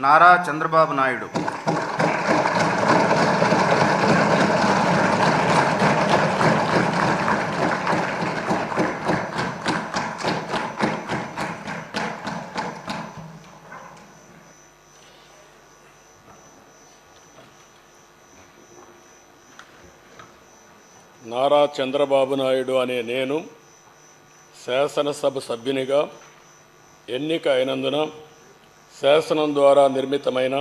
నారా చంద్రబాబు నాయుడు. నారా చంద్రబాబు నాయుడు అనే నేను శాసనసభ సభ్యునిగా ఎన్నిక అయినందున శాసనం ద్వారా నిర్మితమైన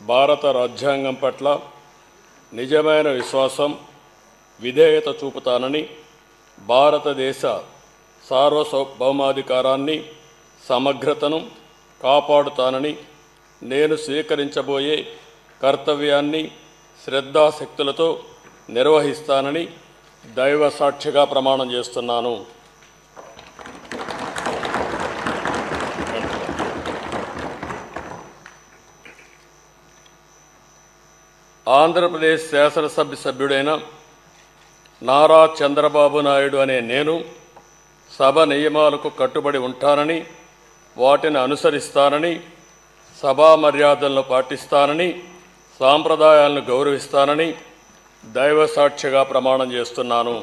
భారత రాజ్యాంగం పట్ల నిజమైన విశ్వాసం, విధేయత చూపుతానని, భారతదేశ సార్వభౌమాధికారాన్ని, సమగ్రతను కాపాడుతానని, నేను స్వీకరించబోయే కర్తవ్యాన్ని శ్రద్ధాశక్తులతో నిర్వహిస్తానని దైవ సాక్షిగా ప్రమాణం చేస్తున్నాను. ఆంధ్రప్రదేశ్ శాసనసభ సభ్యుడైన నారా చంద్రబాబు నాయుడు అనే నేను సభ నియమాలకు కట్టుబడి ఉంటానని, వాటిని అనుసరిస్తానని, సభా మర్యాదలను పాటిస్తానని, సాంప్రదాయాలను గౌరవిస్తానని దైవ సాక్షిగా ప్రమాణం చేస్తున్నాను.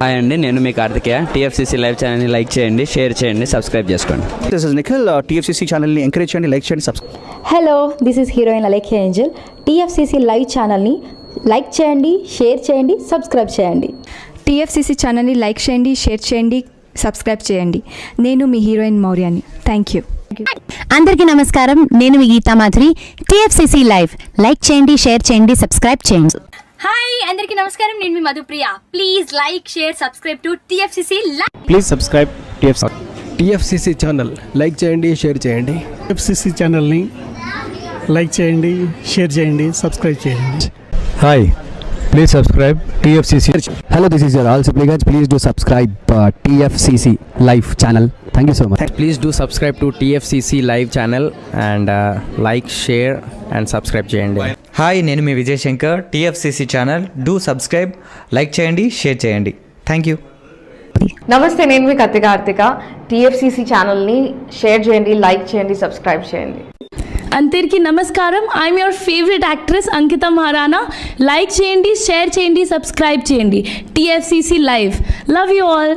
హాయ్ అండి, నేను మీ కార్తికేయ. టీఎఫ్సీసీ లైవ్ ఛానల్ని లైక్ చేయండి, షేర్ చేయండి, సబ్స్క్రైబ్ చేసుకోండి. This is Nikhil. టీఎఫ్సీసీ ఛానల్ని ఎంకరేజ్ చేయండి, లైక్ చేయండి, subscribe. Hello, this is heroine Alekhya Angel. TFCC live ఛానల్ని లైక్ చేయండి, షేర్ చేయండి, సబ్స్క్రైబ్ చేయండి. టీఎఫ్సీసీ ఛానల్ని లైక్ చేయండి, షేర్ చేయండి, సబ్స్క్రైబ్ చేయండి. నేను మీ హీరోయిన్ మౌర్యాని. Thank you. అందరికీ నమస్కారం, నేను మీ Geetha Madhuri. TFCC live like చేయండి, షేర్ చేయండి, సబ్స్క్రైబ్ చేయండి. హాయ్ అందరికీ నమస్కారం, నేను మీ Madhupriya. Please like, share, subscribe to TFCC live. Please subscribe TFCC channel. Like చేయండి, షేర్ చేయండి. టీఎఫ్సీసీ ఛానల్ని లైక్ చేయండి, షేర్ చేయండి, సబ్స్క్రైబ్ చేయండి. Hi, please subscribe TFCC. Hello, this is your all Sipligunj. Please do subscribe TFCC live channel. Thank you so much. Please do subscribe to TFCC live channel and like, share and subscribe చేయండి. Hi, నేను మీ Vijay Shankar. TFCC channel do subscribe, like చేయండి, share చేయండి. Thank you. నమస్తే, నేను మీ Karthika. TFCC ఛానల్ని share చేయండి, like చేయండి, సబ్స్క్రైబ్ చేయండి. అందరికీ నమస్కారం. I'm your favourite actress Ankita Maharana. Like చేయండి, షేర్ చేయండి, సబ్స్క్రైబ్ చేయండి. TFCC live. Love you all.